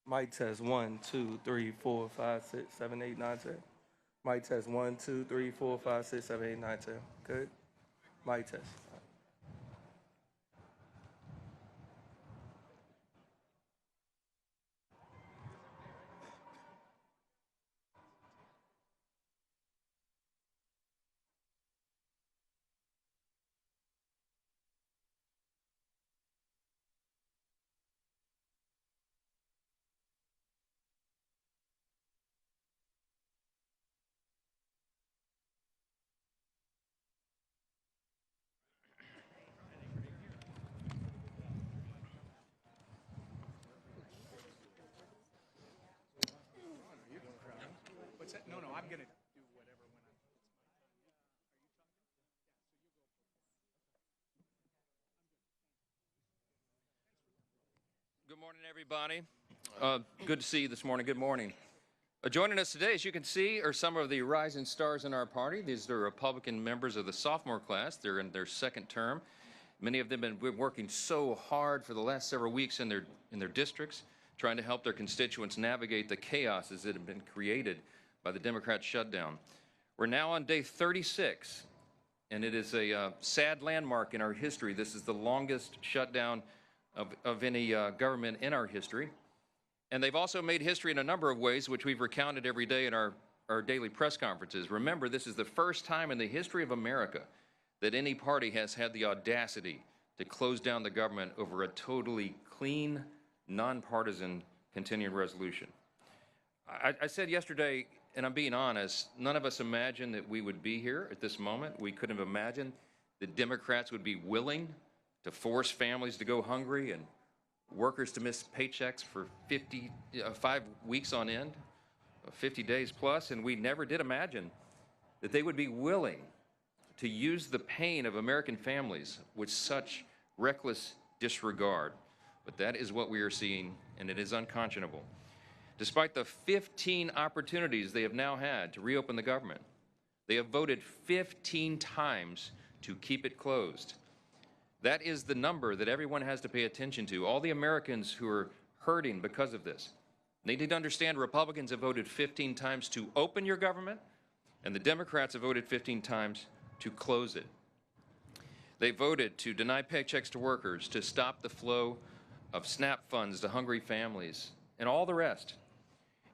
Mic test 1, 2, 3, 4, 5, 6, 7, 8, 9, 10. Mic test 1, 2, 3, 4, 5, 6, 7, 8, 9, 10. Good. Mic test. What's that? No, I'm going to do whatever when I'm. Good morning, everybody. Good to see you this morning. Good morning. Joining us today, as you can see, are some of the rising stars in our party. These are Republican members of the sophomore class. They're in their second term. Many of them have been working so hard for the last several weeks in their districts, trying to help their constituents navigate the chaoses that have been created by the Democrat shutdown. We're now on day 36, and it is a sad landmark in our history. This is the longest shutdown of any government in our history. And they've also made history in a number of ways, which we've recounted every day in our daily press conferences. Remember, this is the first time in the history of America that any party has had the audacity to close down the government over a totally clean, nonpartisan continuing resolution. I said yesterday, and I'm being honest, none of us imagined that we would be here at this moment. We couldn't have imagined that Democrats would be willing to force families to go hungry and workers to miss paychecks for 5 weeks on end, 50 days plus, and we never did imagine that they would be willing to use the pain of American families with such reckless disregard. But that is what we are seeing, and it is unconscionable. Despite the 15 opportunities they have now had to reopen the government, they have voted 15 times to keep it closed. That is the number that everyone has to pay attention to. All the Americans who are hurting because of this. They need to understand Republicans have voted 15 times to open your government, and the Democrats have voted 15 times to close it. They voted to deny paychecks to workers, to stop the flow of SNAP funds to hungry families, and all the rest.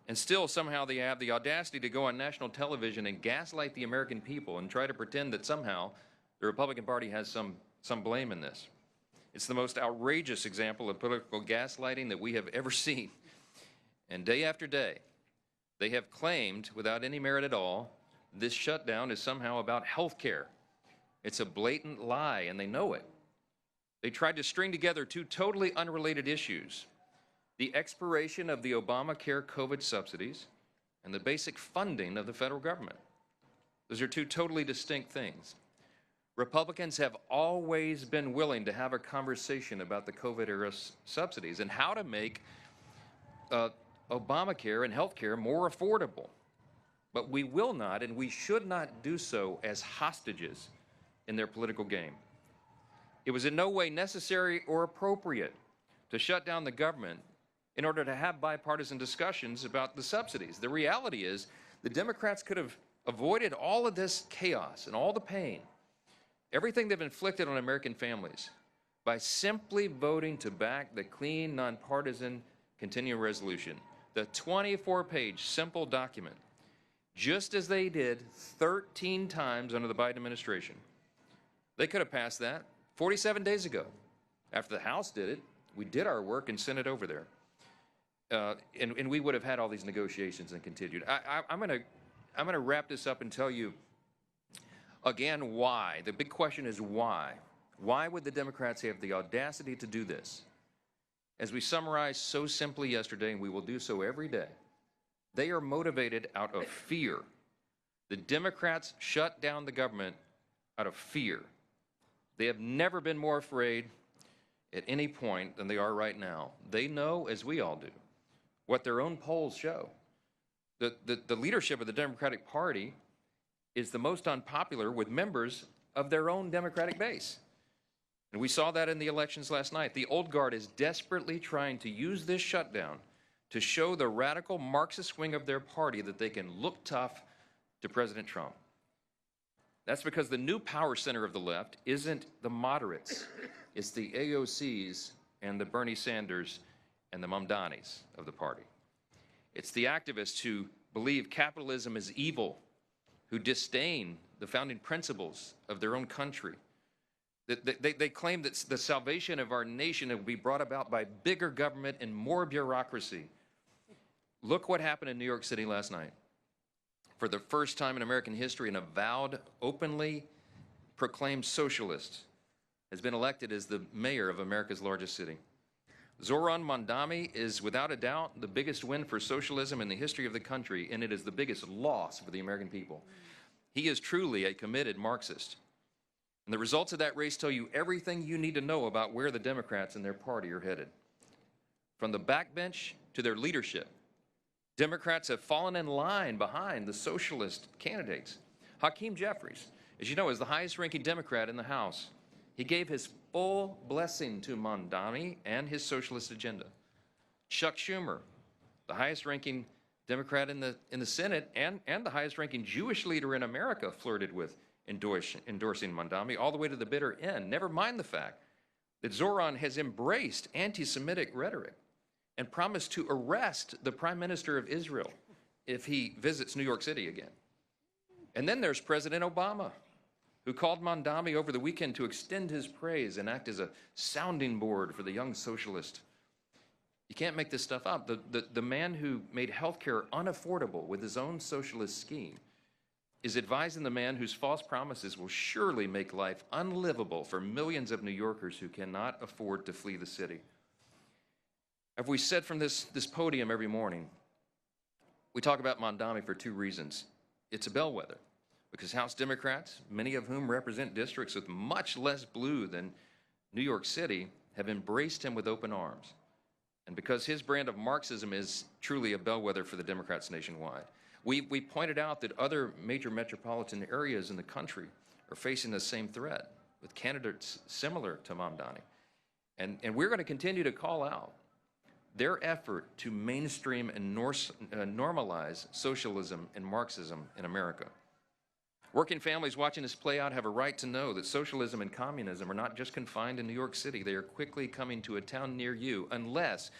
And still, somehow, they have the audacity to go on national television and gaslight the American people and try to pretend that somehow the Republican Party has some blame in this. It's the most outrageous example of political gaslighting that we have ever seen. And day after day, they have claimed, without any merit at all, this shutdown is somehow about health care. It's a blatant lie, and they know it. They tried to string together two totally unrelated issues: the expiration of the Obamacare COVID subsidies and the basic funding of the federal government. Those are two totally distinct things. Republicans have always been willing to have a conversation about the COVID-era subsidies and how to make Obamacare and health care more affordable. But we will not, and we should not do so as hostages in their political game. It was in no way necessary or appropriate to shut down the government in order to have bipartisan discussions about the subsidies. The reality is the Democrats could have avoided all of this chaos and all the pain, everything they've inflicted on American families, by simply voting to back the clean, nonpartisan continuing resolution, the 24-page simple document, just as they did 13 times under the Biden administration. They could have passed that 47 days ago. After the House did it, we did our work and sent it over there. And we would have had all these negotiations and continued. I'm gonna wrap this up and tell you again why. The big question is why. Why would the Democrats have the audacity to do this? As we summarized so simply yesterday, and we will do so every day, they are motivated out of fear. The Democrats shut down the government out of fear. They have never been more afraid at any point than they are right now. They know, as we all do, what their own polls show. The leadership of the Democratic Party is the most unpopular with members of their own Democratic base. And we saw that in the elections last night. The old guard is desperately trying to use this shutdown to show the radical Marxist wing of their party that they can look tough to President Trump. That's because the new power center of the left isn't the moderates. It's the AOCs and the Bernie Sanders and the Mamdanis of the party. It's the activists who believe capitalism is evil, who disdain the founding principles of their own country. They claim that the salvation of our nation will be brought about by bigger government and more bureaucracy. Look what happened in New York City last night. For the first time in American history, an avowed, openly proclaimed socialist has been elected as the mayor of America's largest city. Zoran Mandami is without a doubt the biggest win for socialism in the history of the country, and it is the biggest loss for the American people. He is truly a committed Marxist. And the results of that race tell you everything you need to know about where the Democrats and their party are headed. From the backbench to their leadership, Democrats have fallen in line behind the socialist candidates. Hakeem Jeffries, as you know, is the highest-ranking Democrat in the House. He gave his full blessing to Mamdani and his socialist agenda. Chuck Schumer, the highest-ranking Democrat in the Senate and the highest-ranking Jewish leader in America, flirted with endorsing Mamdani all the way to the bitter end. Never mind the fact that Zoran has embraced anti-Semitic rhetoric and promised to arrest the Prime Minister of Israel if he visits New York City again. And then there's President Obama, who called Mamdani over the weekend to extend his praise and act as a sounding board for the young socialist. You can't make this stuff up. The man who made healthcare unaffordable with his own socialist scheme is advising the man whose false promises will surely make life unlivable for millions of New Yorkers who cannot afford to flee the city. As we said from this podium every morning, we talk about Mamdani for two reasons. It's a bellwether, because House Democrats, many of whom represent districts with much less blue than New York City, have embraced him with open arms. And because his brand of Marxism is truly a bellwether for the Democrats nationwide. We pointed out that other major metropolitan areas in the country are facing the same threat with candidates similar to Mamdani. And we're going to continue to call out their effort to mainstream and normalize socialism and Marxism in America. Working families watching this play out have a right to know that socialism and communism are not just confined in New York City. They are quickly coming to a town near you unless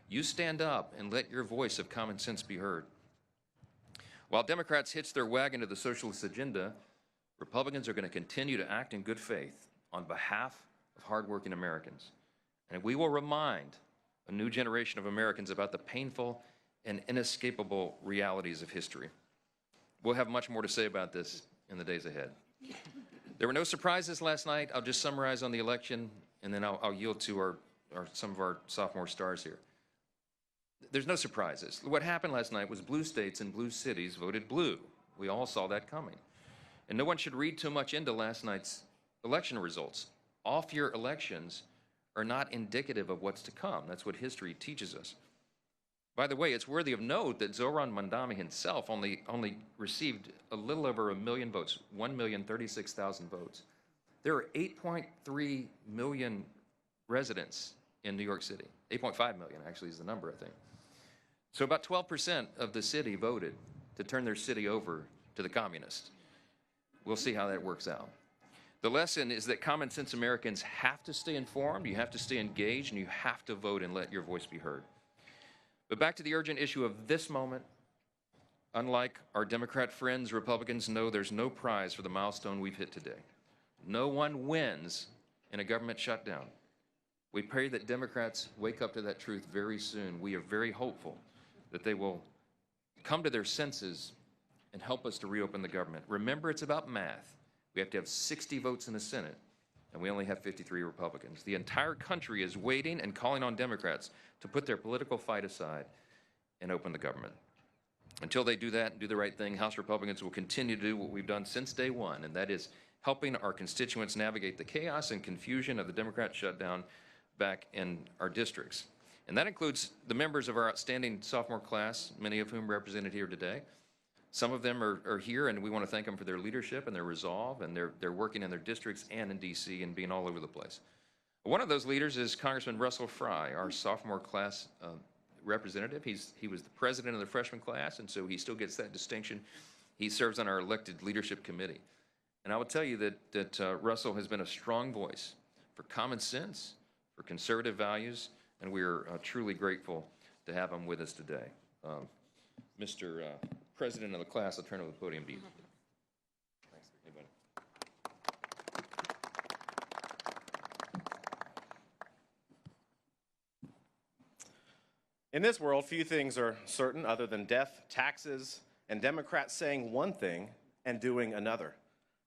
you stand up and let your voice of common sense be heard. While Democrats hitch their wagon to the socialist agenda, Republicans are going to continue to act in good faith on behalf of hardworking Americans. And we will remind a new generation of Americans about the painful and inescapable realities of history. We'll have much more to say about this in the days ahead. There were no surprises last night. I'll just summarize on the election, and then I'll yield to some of our sophomore stars here. There's no surprises. What happened last night was blue states and blue cities voted blue. We all saw that coming. And no one should read too much into last night's election results. Off-year elections are not indicative of what's to come. That's what history teaches us. By the way, it's worthy of note that Zoran Mamdani himself only received a little over 1 million votes, 1,036,000 votes. There are 8.3 million residents in New York City. 8.5 million actually is the number, I think. So about 12% of the city voted to turn their city over to the communists. We'll see how that works out. The lesson is that common sense Americans have to stay informed, you have to stay engaged, and you have to vote and let your voice be heard. But back to the urgent issue of this moment. Unlike our Democrat friends, Republicans know there's no prize for the milestone we've hit today. No one wins in a government shutdown. We pray that Democrats wake up to that truth very soon. We are very hopeful that they will come to their senses and help us to reopen the government. Remember, it's about math. We have to have 60 votes in the Senate, and we only have 53 Republicans. The entire country is waiting and calling on Democrats to put their political fight aside and open the government. Until they do that and do the right thing, House Republicans will continue to do what we've done since day one, and that is helping our constituents navigate the chaos and confusion of the Democrat shutdown back in our districts. And that includes the members of our outstanding sophomore class, many of whom represented here today. Some of them are here, and we want to thank them for their leadership and their resolve, and they're working in their districts and in D.C. and being all over the place. One of those leaders is Congressman Russell Fry, our sophomore class representative. He was the president of the freshman class, and so he still gets that distinction. He serves on our elected leadership committee. And I will tell you that Russell has been a strong voice for common sense, for conservative values, and we are truly grateful to have him with us today. Mr. President of the class, I'll turn over the podium to you. Thanks. Hey, buddy. In this world, few things are certain other than death, taxes, and Democrats saying one thing and doing another.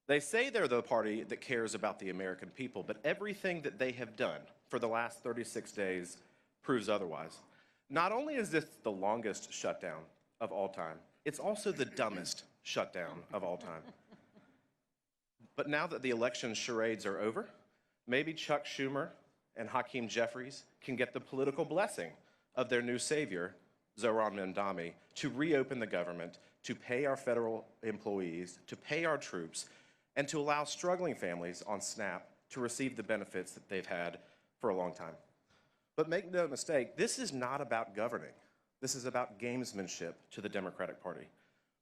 They say they're the party that cares about the American people, but everything that they have done for the last 36 days proves otherwise. Not only is this the longest shutdown of all time, it's also the dumbest shutdown of all time. But now that the election charades are over, maybe Chuck Schumer and Hakeem Jeffries can get the political blessing of their new savior, Zohran Mamdani, to reopen the government, to pay our federal employees, to pay our troops, and to allow struggling families on SNAP to receive the benefits that they've had for a long time. But make no mistake, this is not about governing. This is about gamesmanship to the Democratic Party.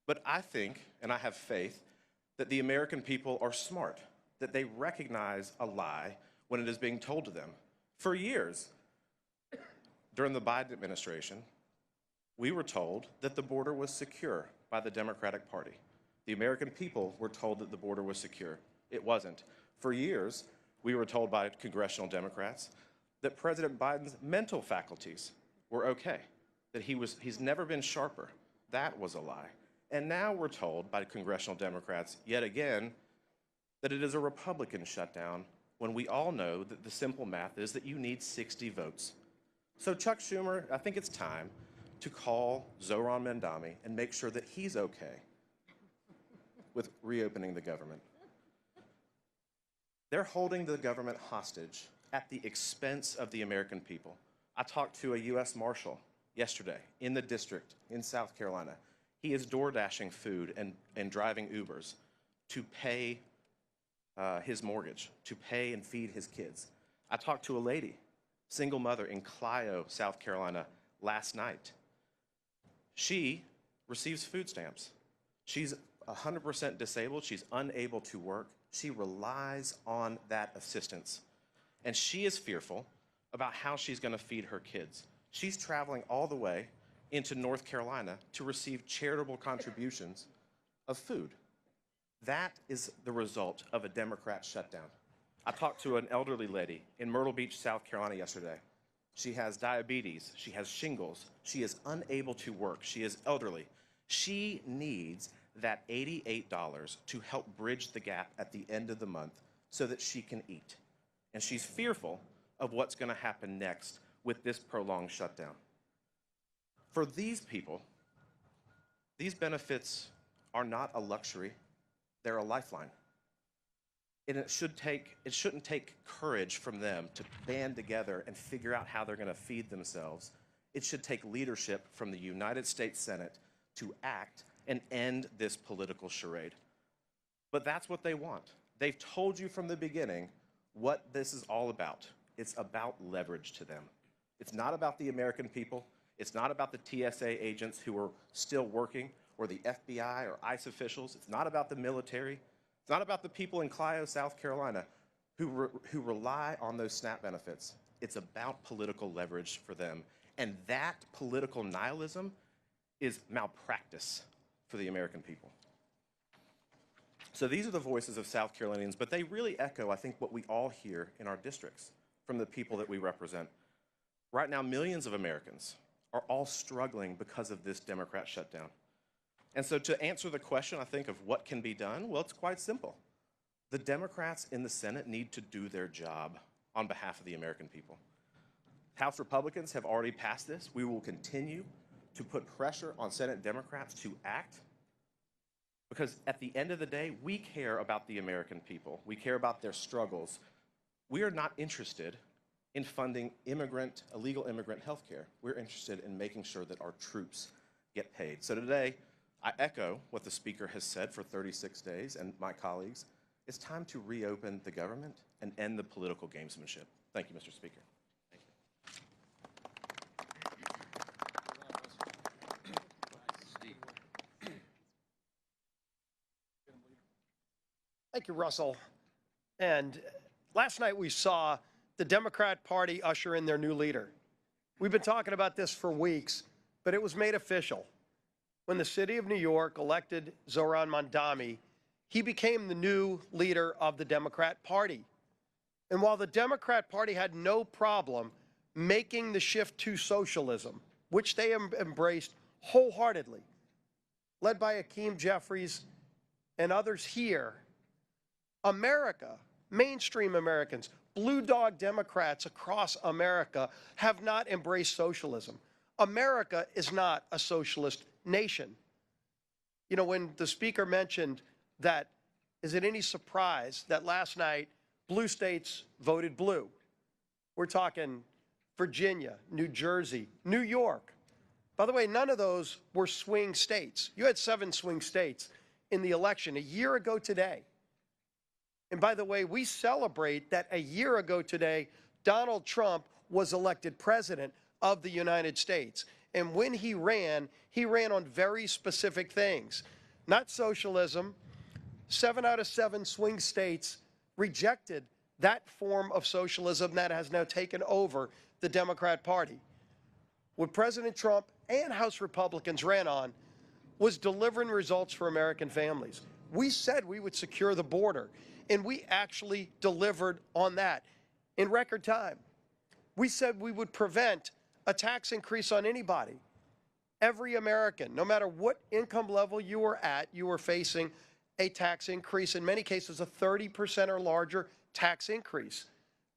But I think, and I have faith, that the American people are smart, that they recognize a lie when it is being told to them. For years, during the Biden administration, we were told that the border was secure by the Democratic Party. The American people were told that the border was secure. It wasn't. For years, we were told by congressional Democrats that President Biden's mental faculties were okay, that he's never been sharper. That was a lie. And now we're told by congressional Democrats yet again that it is a Republican shutdown when we all know that the simple math is that you need 60 votes. So Chuck Schumer, I think it's time to call Zohran Mamdani and make sure that he's okay with reopening the government. They're holding the government hostage at the expense of the American people. I talked to a U.S. Marshal yesterday in the district in South Carolina. He is door dashing food and driving Ubers to pay his mortgage, to pay and feed his kids. I talked to a lady, single mother in Clio, South Carolina, last night. She receives food stamps. She's 100% disabled. She's unable to work. She relies on that assistance. And she is fearful about how she's going to feed her kids. She's traveling all the way into North Carolina to receive charitable contributions of food. That is the result of a Democrat shutdown. I talked to an elderly lady in Myrtle Beach, South Carolina yesterday. She has diabetes, she has shingles, she is unable to work, she is elderly. She needs that $88 to help bridge the gap at the end of the month so that she can eat. And she's fearful of what's going to happen next with this prolonged shutdown. For these people, these benefits are not a luxury, they're a lifeline. And it shouldn't take courage from them to band together and figure out how they're going to feed themselves. It should take leadership from the United States Senate to act and end this political charade. But that's what they want. They've told you from the beginning what this is all about. It's about leverage to them. It's not about the American people. It's not about the TSA agents who are still working, or the FBI or ICE officials. It's not about the military. It's not about the people in Clio, South Carolina, who rely on those SNAP benefits. It's about political leverage for them. And that political nihilism is malpractice for the American people. So these are the voices of South Carolinians, but they really echo, I think, what we all hear in our districts from the people that we represent. Right now, millions of Americans are all struggling because of this Democrat shutdown. And so to answer the question, I think, of what can be done, well, it's quite simple. The Democrats in the Senate need to do their job on behalf of the American people. House Republicans have already passed this. We will continue to put pressure on Senate Democrats to act, because at the end of the day, we care about the American people. We care about their struggles. We are not interested in funding illegal immigrant health care. We're interested in making sure that our troops get paid. So today, I echo what the Speaker has said for 36 days, and my colleagues. It's time to reopen the government and end the political gamesmanship. Thank you, Mr. Speaker. Thank you. Thank you, Russell. And last night we saw the Democrat Party usher in their new leader. We've been talking about this for weeks, but it was made official. When the city of New York elected Zohran Mamdani, he became the new leader of the Democrat Party. And while the Democrat Party had no problem making the shift to socialism, which they embraced wholeheartedly, led by Hakeem Jeffries and others here, America, mainstream Americans, blue dog Democrats across America have not embraced socialism. America is not a socialist nation. You know, when the speaker mentioned that, is it any surprise that last night blue states voted blue? We're talking Virginia, New Jersey, New York. By the way, none of those were swing states. You had 7 swing states in the election a year ago today. And by the way, we celebrate that a year ago today, Donald Trump was elected president of the United States. And when he ran on very specific things, not socialism. 7 out of 7 swing states rejected that form of socialism that has now taken over the Democrat Party. What President Trump and House Republicans ran on was delivering results for American families. We said we would secure the border, and we actually delivered on that in record time. We said we would prevent a tax increase on anybody. Every American, no matter what income level you were at, you were facing a tax increase, in many cases a 30% or larger tax increase.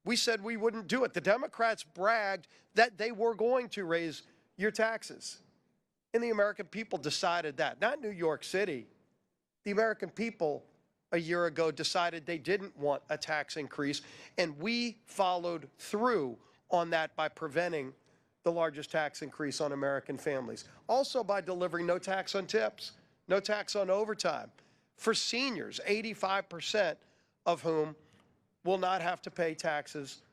We said we wouldn't do it. The Democrats bragged that they were going to raise your taxes. And the American people decided that, not New York City. The American people a year ago decided they didn't want a tax increase, and we followed through on that by preventing the largest tax increase on American families. Also by delivering no tax on tips, no tax on overtime. For seniors, 85% of whom will not have to pay taxes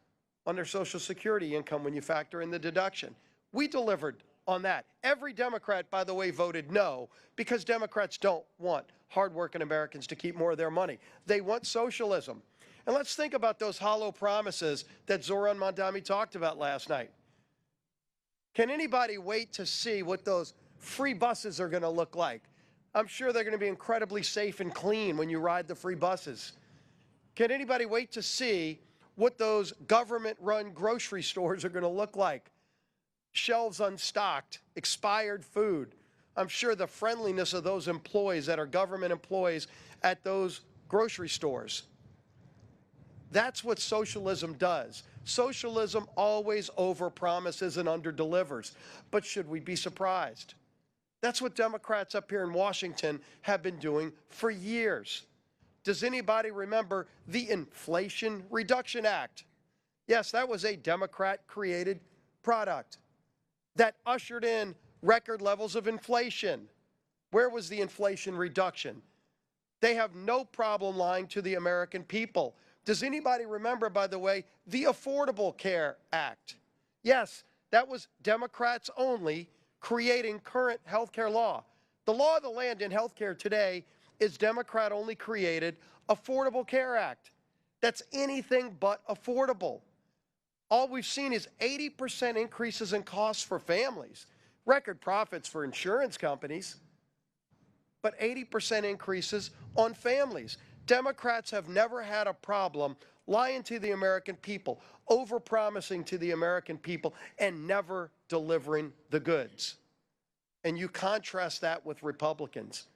on their Social Security income when you factor in the deduction. We delivered on that. Every Democrat, by the way, voted no, because Democrats don't want hardworking Americans to keep more of their money. They want socialism. And let's think about those hollow promises that Zohran Mamdani talked about last night. Can anybody wait to see what those free buses are going to look like? I'm sure they're going to be incredibly safe and clean when you ride the free buses. Can anybody wait to see what those government-run grocery stores are going to look like? Shelves unstocked, expired food. I'm sure the friendliness of those employees that are government employees at those grocery stores. That's what socialism does. Socialism always overpromises and underdelivers. But should we be surprised? That's what Democrats up here in Washington have been doing for years. Does anybody remember the Inflation Reduction Act? Yes, that was a Democrat-created product that ushered in record levels of inflation. Where was the inflation reduction? They have no problem lying to the American people. Does anybody remember, by the way, the Affordable Care Act? Yes, that was Democrats only creating current health care law. The law of the land in health care today is Democrat-only created Affordable Care Act. That's anything but affordable. All we've seen is 80% increases in costs for families, record profits for insurance companies, but 80% increases on families. Democrats have never had a problem lying to the American people, overpromising to the American people, and never delivering the goods. And you contrast that with Republicans.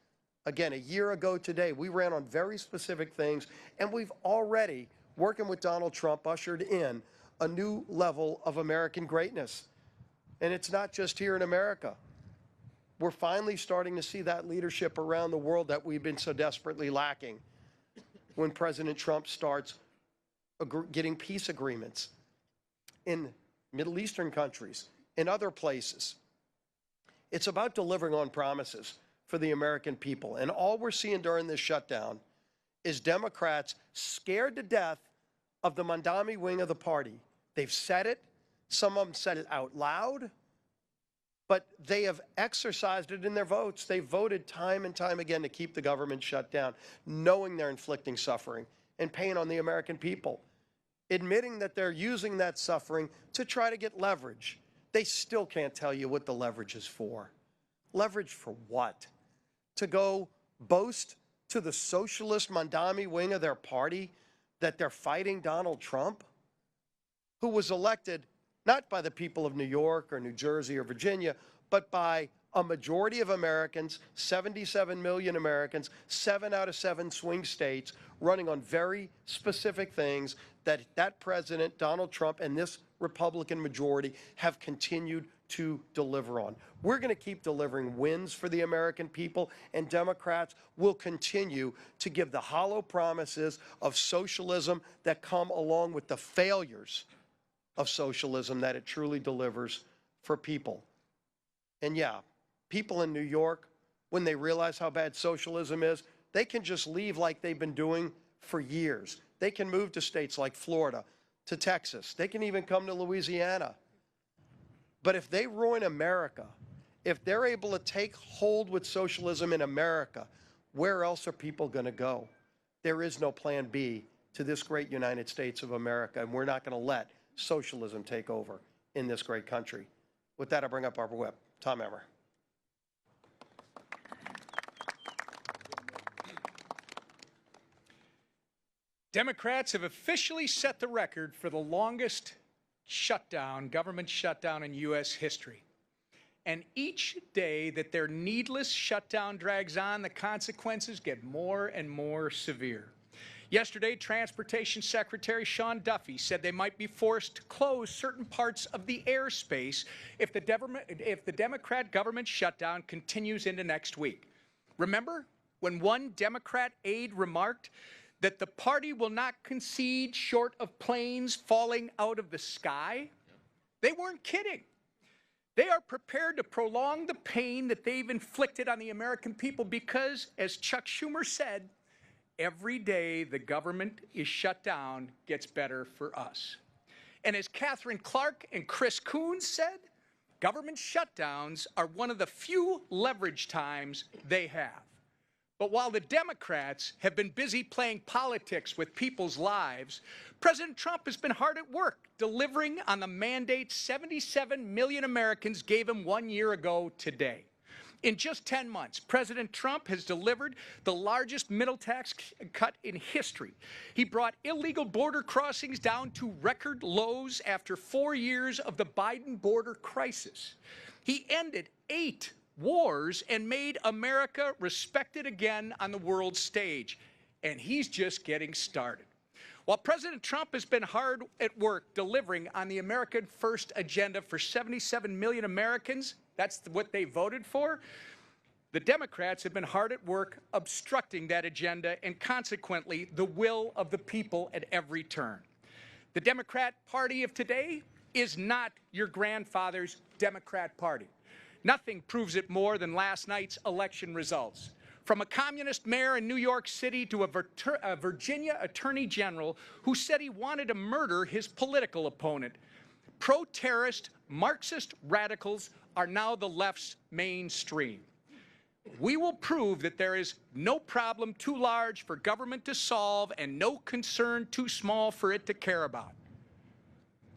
Again, a year ago today, we ran on very specific things, and we've already, working with Donald Trump, ushered in a new level of American greatness. And it's not just here in America. We're finally starting to see that leadership around the world that we've been so desperately lacking when President Trump starts getting peace agreements in Middle Eastern countries, in other places. It's about delivering on promises for the American people. And all we're seeing during this shutdown is Democrats scared to death of the Mamdani wing of the party. They've said it. Some of them said it out loud. but they have exercised it in their votes. They voted time and time again to keep the government shut down, knowing they're inflicting suffering and pain on the American people, admitting that they're using that suffering to try to get leverage. They still can't tell you what the leverage is for. Leverage for what? To go boast to the socialist Mandami wing of their party that they're fighting Donald Trump, who was elected not by the people of New York or New Jersey or Virginia, but by a majority of Americans, 77 million Americans, 7 out of 7 swing states, running on very specific things that that president, Donald Trump, and this Republican majority have continued to deliver on. We're going to keep delivering wins for the American people, and Democrats will continue to give the hollow promises of socialism that come along with the failures of socialism that it truly delivers for people. And yeah, people in New York, when they realize how bad socialism is, they can just leave like they've been doing for years. They can move to states like Florida, to Texas. They can even come to Louisiana. But if they ruin America, if they're able to take hold with socialism in America, where else are people going to go? There is no plan B to this great United States of America, and we're not going to let socialism take over in this great country. With that, I bring up our whip, Tom Emmer. Democrats have officially set the record for the longest shutdown, government shutdown in U.S. history. And each day that their needless shutdown drags on, the consequences get more and more severe. Yesterday, Transportation Secretary Sean Duffy said they might be forced to close certain parts of the airspace if the Democrat government shutdown continues into next week. Remember when one Democrat aide remarked that the party will not concede short of planes falling out of the sky? They weren't kidding. They are prepared to prolong the pain that they've inflicted on the American people because, as Chuck Schumer said, every day the government is shut down gets better for us. And as Catherine Clark and Chris Coons said, government shutdowns are one of the few leverage times they have. But while the Democrats have been busy playing politics with people's lives, President Trump has been hard at work delivering on the mandate 77 million Americans gave him 1 year ago today. In just 10 months, President Trump has delivered the largest middle tax cut in history. He brought illegal border crossings down to record lows after 4 years of the Biden border crisis. He ended 8 wars and made America respected again on the world stage. And he's just getting started. While President Trump has been hard at work delivering on the American First agenda for 77 million Americans, that's what they voted for, the Democrats have been hard at work obstructing that agenda and consequently the will of the people at every turn. The Democrat Party of today is not your grandfather's Democrat Party. Nothing proves it more than last night's election results. From a communist mayor in New York City to a Virginia attorney general who said he wanted to murder his political opponent, pro-terrorist Marxist radicals are now the left's mainstream. We will prove that there is no problem too large for government to solve and no concern too small for it to care about.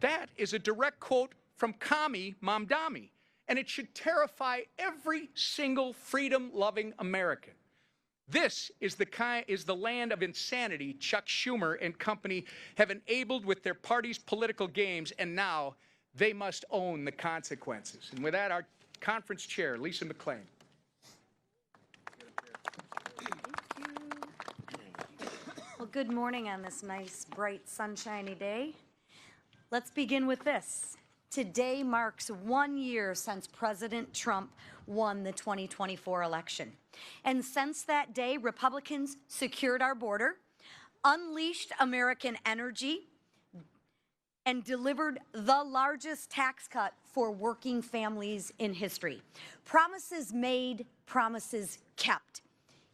That is a direct quote from Kami Mamdani, and it should terrify every single freedom-loving American. This is the land of insanity Chuck Schumer and company have enabled with their party's political games, and now they must own the consequences. And with that, our conference chair, Lisa McClain. Well, good morning on this nice, bright, sunshiny day. Let's begin with this. Today marks 1 year since President Trump won the 2024 election. And since that day, Republicans secured our border, unleashed American energy, and delivered the largest tax cut for working families in history. Promises made, promises kept.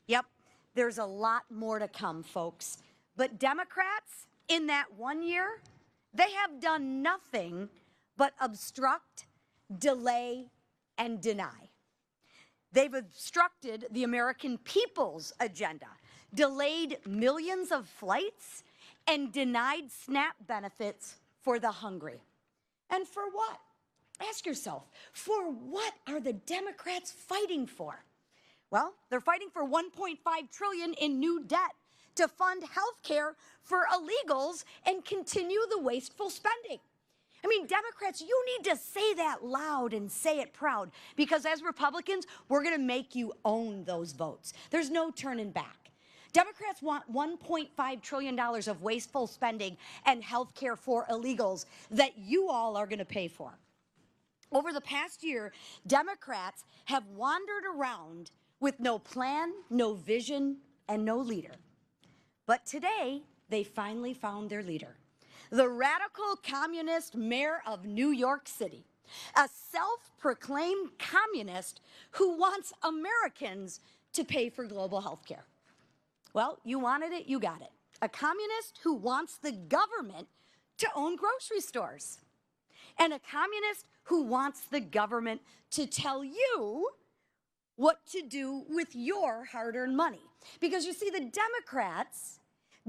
Yep, there's a lot more to come, folks. But Democrats, in that 1 year, they have done nothing but obstruct, delay, and deny. They've obstructed the American people's agenda, delayed millions of flights, and denied SNAP benefits for the hungry. And for what? Ask yourself, for what are the Democrats fighting for? Well, they're fighting for $1.5 trillion in new debt to fund health care for illegals and continue the wasteful spending. I mean, Democrats, you need to say that loud and say it proud, because as Republicans, we're going to make you own those votes. There's no turning back. Democrats want $1.5 trillion of wasteful spending and health care for illegals that you all are going to pay for. Over the past year, Democrats have wandered around with no plan, no vision, and no leader. But today, they finally found their leader. The radical communist mayor of New York City, a self-proclaimed communist who wants Americans to pay for global health care. Well, you wanted it, you got it. A communist who wants the government to own grocery stores. And a communist who wants the government to tell you what to do with your hard-earned money. Because you see, the Democrats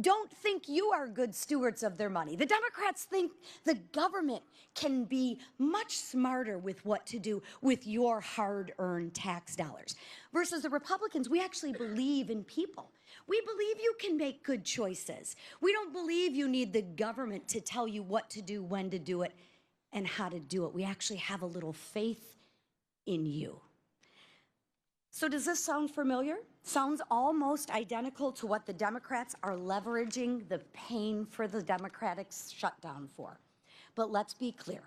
don't think you are good stewards of their money. The Democrats think the government can be much smarter with what to do with your hard-earned tax dollars. Versus the Republicans, we actually believe in people. We believe you can make good choices. We don't believe you need the government to tell you what to do, when to do it, and how to do it. We actually have a little faith in you. So does this sound familiar? Sounds almost identical to what the Democrats are leveraging the pain for the Democratic shutdown for. But let's be clear.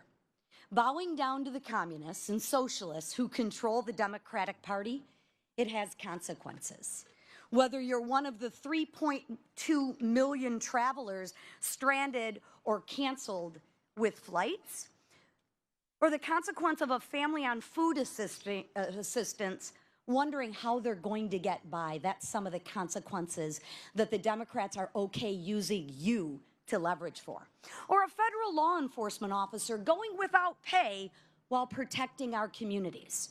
Bowing down to the communists and socialists who control the Democratic Party, it has consequences. Whether you're one of the 3.2 million travelers stranded or canceled with flights, or the consequence of a family on food assistance wondering how they're going to get by. That's some of the consequences that the Democrats are okay using you to leverage for. Or a federal law enforcement officer going without pay while protecting our communities.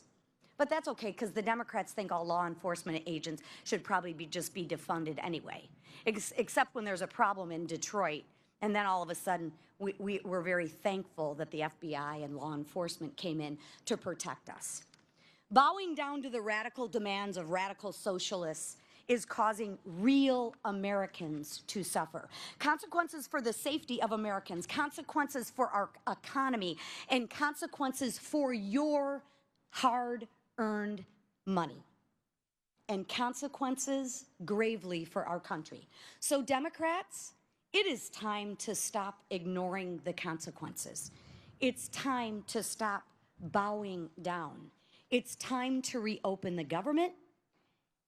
But that's okay, because the Democrats think all law enforcement agents should probably just be defunded anyway, except when there's a problem in Detroit. And then all of a sudden, we're very thankful that the FBI and law enforcement came in to protect us. Bowing down to the radical demands of radical socialists is causing real Americans to suffer. Consequences for the safety of Americans, consequences for our economy, and consequences for your hard-earned money. And consequences gravely for our country. So Democrats, it is time to stop ignoring the consequences. It's time to stop bowing down. It's time to reopen the government,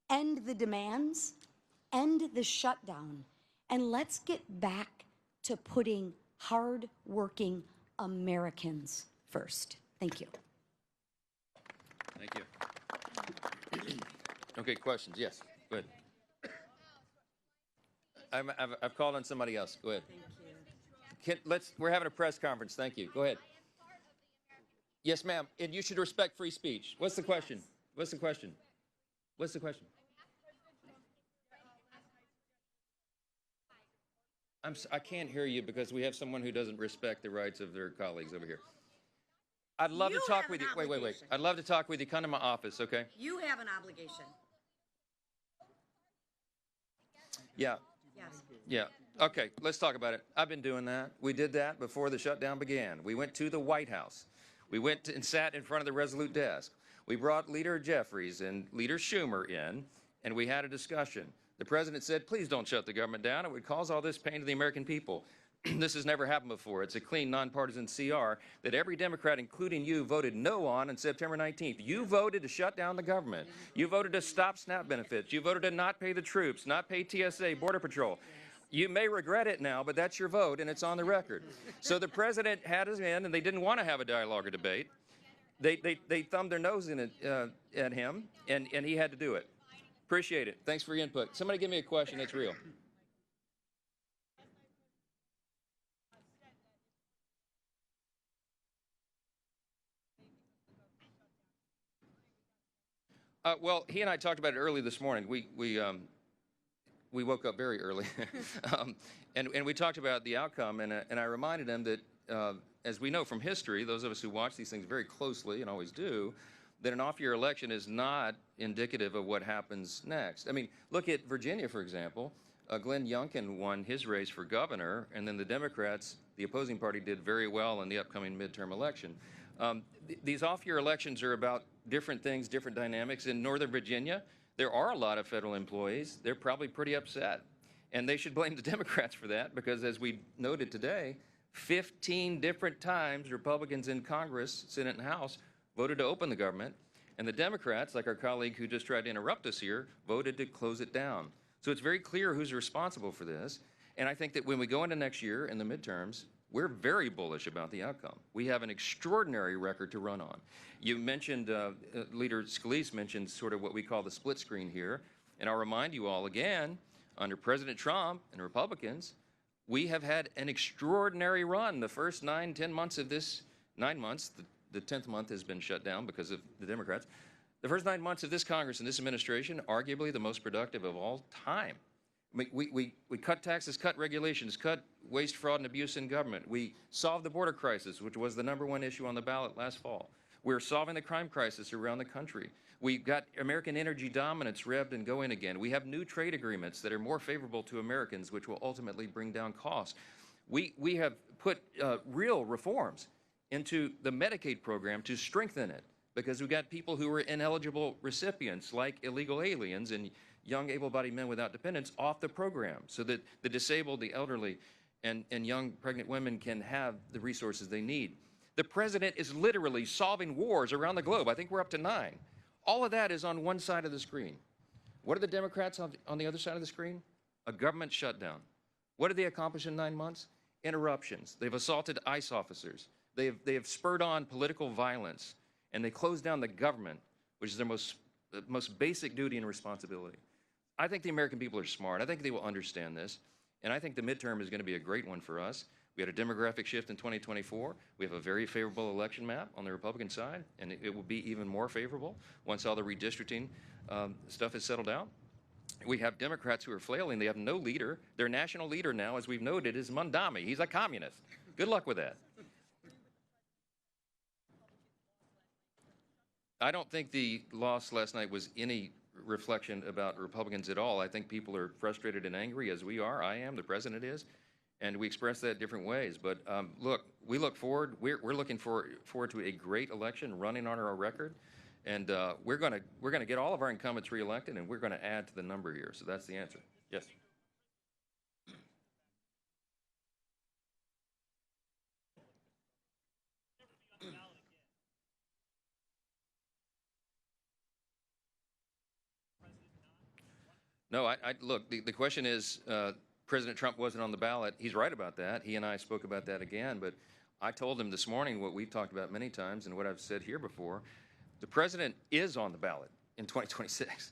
end the demands, end the shutdown, and let's get back to putting hard-working Americans first. Thank you. Thank you. Okay, questions? Yes, go ahead. I've called on somebody else. Go ahead. Thank you. We're having a press conference. Thank you. Go ahead. Yes, ma'am. And you should respect free speech. What's the question? What's the question? What's the question? I can't hear you because we have someone who doesn't respect the rights of their colleagues over here. I'd love to talk with you. Wait. I'd love to talk with you. Come to my office, okay? You have an obligation. Yeah. Yes. Yeah. Okay, let's talk about it. I've been doing that. We did that before the shutdown began. We went to the White House. We went and sat in front of the Resolute desk. We brought Leader Jeffries and Leader Schumer in, and we had a discussion. The president said, please don't shut the government down. It would cause all this pain to the American people. This has never happened before. It's a clean, nonpartisan CR that every Democrat, including you, voted no on September 19th. You voted to shut down the government. You voted to stop SNAP benefits. You voted to not pay the troops, not pay TSA, Border Patrol. You may regret it now, but that's your vote, and it's on the record. So the president had us in, and they didn't want to have a dialogue or debate. They thumbed their nose in it, at him, and he had to do it. Appreciate it. Thanks for your input. Somebody give me a question that's real. Well, he and I talked about it early this morning. We woke up very early, and we talked about the outcome. And I reminded him that, as we know from history, those of us who watch these things very closely and always do, that an off-year election is not indicative of what happens next. I mean, look at Virginia, for example. Glenn Youngkin won his race for governor, and then the Democrats, the opposing party, did very well in the upcoming midterm election. These off-year elections are about different things, different dynamics. In Northern Virginia, there are a lot of federal employees. They're probably pretty upset, and they should blame the Democrats for that because, as we noted today, 15 different times Republicans in Congress, Senate, and House voted to open the government, and the Democrats, like our colleague who just tried to interrupt us here, voted to close it down. So it's very clear who's responsible for this, and I think that when we go into next year in the midterms, we're very bullish about the outcome. We have an extraordinary record to run on. You mentioned, Leader Scalise mentioned sort of what we call the split screen here, and I'll remind you all again, under President Trump and Republicans, we have had an extraordinary run. The first 9 months of this, 9 months, the 10th month has been shut down because of the Democrats. The first 9 months of this Congress and this administration, arguably the most productive of all time. We cut taxes, cut regulations, cut waste, fraud, and abuse in government. We solved the border crisis, which was the #1 issue on the ballot last fall. We're solving the crime crisis around the country. We've got American energy dominance revved and going again. We have new trade agreements that are more favorable to Americans, which will ultimately bring down costs. We have put real reforms into the Medicaid program to strengthen it because we've got people who are ineligible recipients like illegal aliens and young able-bodied men without dependents off the program so that the disabled, the elderly, and young pregnant women can have the resources they need. The president is literally solving wars around the globe. I think we're up to 9. All of that is on one side of the screen. What are the Democrats on the other side of the screen? A government shutdown. What did they accomplish in 9 months? Interruptions. They've assaulted ICE officers. They have spurred on political violence, and they closed down the government, which is their most basic duty and responsibility. I think the American people are smart. I think they will understand this, and I think the midterm is going to be a great one for us. We had a demographic shift in 2024. We have a very favorable election map on the Republican side, and it will be even more favorable once all the redistricting stuff is settled out. We have Democrats who are flailing. They have no leader. Their national leader now, as we've noted, is Mondami. He's a communist. Good luck with that. I don't think the loss last night was any reflection about Republicans at all. I think people are frustrated and angry, as we are. I am. The president is. And we express that different ways. But look, we look forward. We're looking forward to a great election running on our record. And we're going to get all of our incumbents reelected, and we're going to add to the number here. So that's the answer. Yes. No, look, the question is, President Trump wasn't on the ballot. He's right about that. He and I spoke about that again. But I told him this morning what we've talked about many times and what I've said here before. The president is on the ballot in 2026.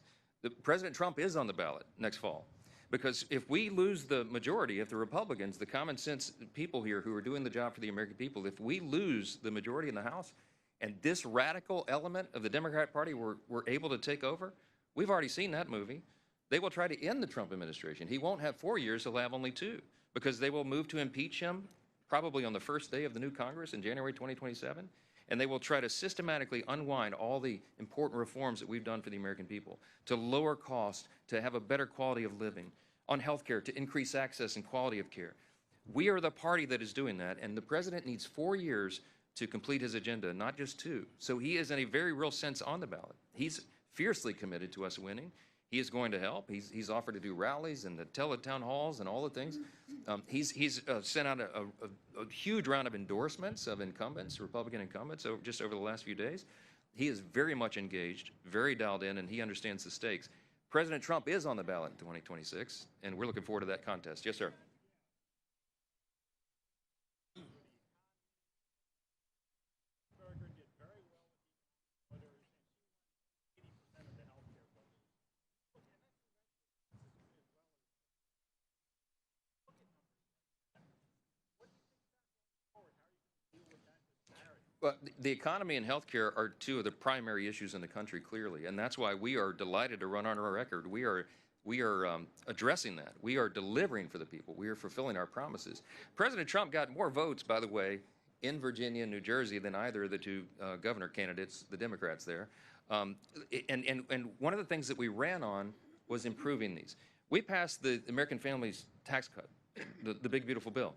President Trump is on the ballot next fall. Because if we lose the majority, if the Republicans, the common sense people here who are doing the job for the American people, if we lose the majority in the House and this radical element of the Democrat Party were able to take over, we've already seen that movie. They will try to end the Trump administration. He won't have 4 years, he'll have only 2, because they will move to impeach him probably on the first day of the new Congress in January 2027, and they will try to systematically unwind all the important reforms that we've done for the American people, to lower costs, to have a better quality of living, on health care, to increase access and quality of care. We are the party that is doing that, and the president needs 4 years to complete his agenda, not just 2. So he is in a very real sense on the ballot. He's fiercely committed to us winning. He is going to help. He's offered to do rallies and the town halls and all the things. He's sent out a huge round of endorsements of incumbents, Republican incumbents, just over the last few days. He is very much engaged, very dialed in, and he understands the stakes. President Trump is on the ballot in 2026, and we're looking forward to that contest. Yes, sir. Well, the economy and healthcare are two of the primary issues in the country, clearly, and that's why we are delighted to run on our record. We are addressing that. We are delivering for the people. We are fulfilling our promises. President Trump got more votes, by the way, in Virginia and New Jersey than either of the two governor candidates, the Democrats there. And one of the things that we ran on was improving these. We passed the American Families Tax Cut, the big, beautiful bill,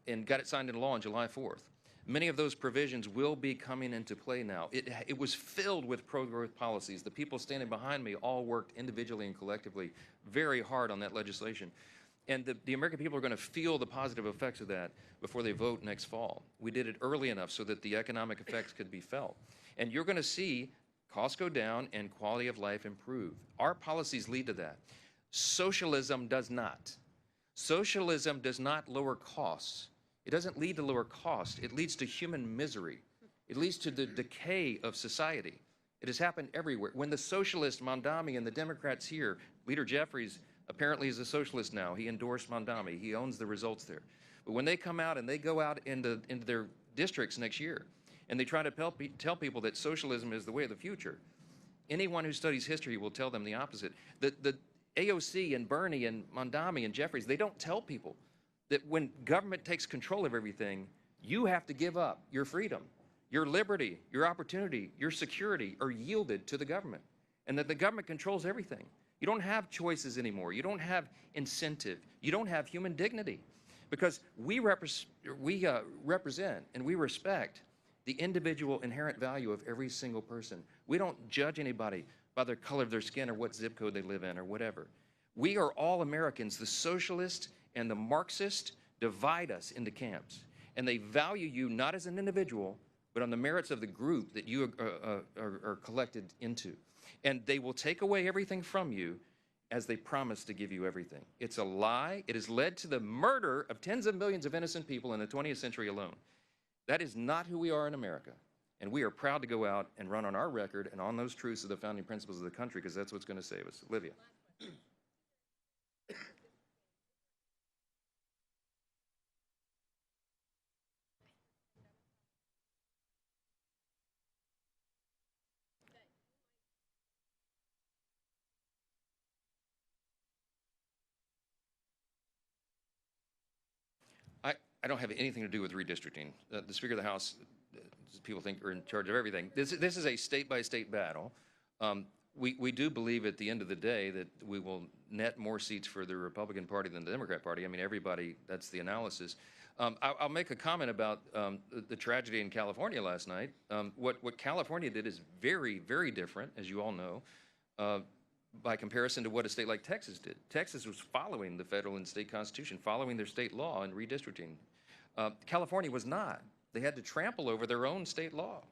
and got it signed into law on July 4th. Many of those provisions will be coming into play now. It was filled with pro-growth policies. The people standing behind me all worked individually and collectively very hard on that legislation. And the American people are going to feel the positive effects of that before they vote next fall. We did it early enough so that the economic effects could be felt. And you're going to see costs go down and quality of life improve. Our policies lead to that. Socialism does not. Socialism does not lower costs. It doesn't lead to lower cost. It leads to human misery. It leads to the decay of society. It has happened everywhere. When the socialists, Mondami, and the Democrats here, Leader Jeffries apparently is a socialist now. He endorsed Mondami. He owns the results there. But when they come out and they go out into their districts next year and they try to tell people that socialism is the way of the future, anyone who studies history will tell them the opposite. The AOC and Bernie and Mondami and Jeffries, they don't tell people that when government takes control of everything, you have to give up your freedom, your liberty, your opportunity, your security are yielded to the government, and that the government controls everything. You don't have choices anymore. You don't have incentive. You don't have human dignity, because we represent and we respect the individual inherent value of every single person. We don't judge anybody by the color of their skin or what zip code they live in or whatever. We are all Americans. The socialist and the Marxist divide us into camps, and they value you not as an individual, but on the merits of the group that you are collected into. And they will take away everything from you as they promise to give you everything. It's a lie. It has led to the murder of tens of millions of innocent people in the 20th century alone. That is not who we are in America. And we are proud to go out and run on our record and on those truths of the founding principles of the country, because that's what's going to save us. Olivia. I don't have anything to do with redistricting. The Speaker of the House, people think, are in charge of everything. This is a state-by-state battle. We do believe at the end of the day that we will net more seats for the Republican Party than the Democrat Party. I mean, everybody, that's the analysis. I'll make a comment about the tragedy in California last night. What California did is very, very different, as you all know, by comparison to what a state like Texas did. Texas was following the federal and state constitution, following their state law and redistricting. California was not. They had to trample over their own state law,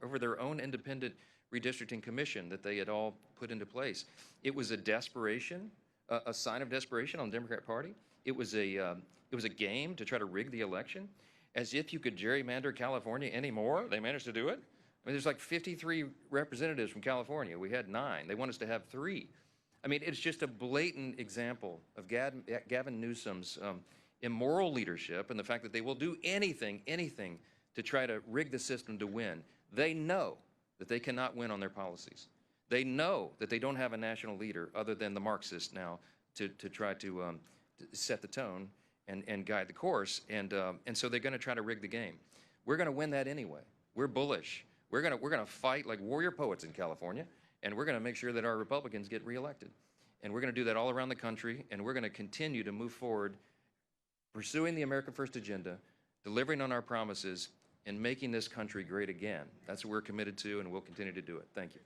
over their own independent redistricting commission that they had all put into place. It was a desperation, a sign of desperation on the Democrat Party. It was a game to try to rig the election, as if you could gerrymander California anymore. They managed to do it. I mean, there's like 53 representatives from California. We had 9. They want us to have 3. I mean, it's just a blatant example of Gavin Newsom's immoral leadership and the fact that they will do anything to try to rig the system to win. They know that they cannot win on their policies. They know that they don't have a national leader other than the Marxists now to try to set the tone and guide the course. And so they're going to try to rig the game. We're going to win that anyway. We're bullish. We're going to fight like warrior poets in California, and we're going to make sure that our Republicans get reelected. And we're going to do that all around the country, and we're going to continue to move forward, pursuing the America First agenda, delivering on our promises, and making this country great again. That's what we're committed to, and we'll continue to do it. Thank you.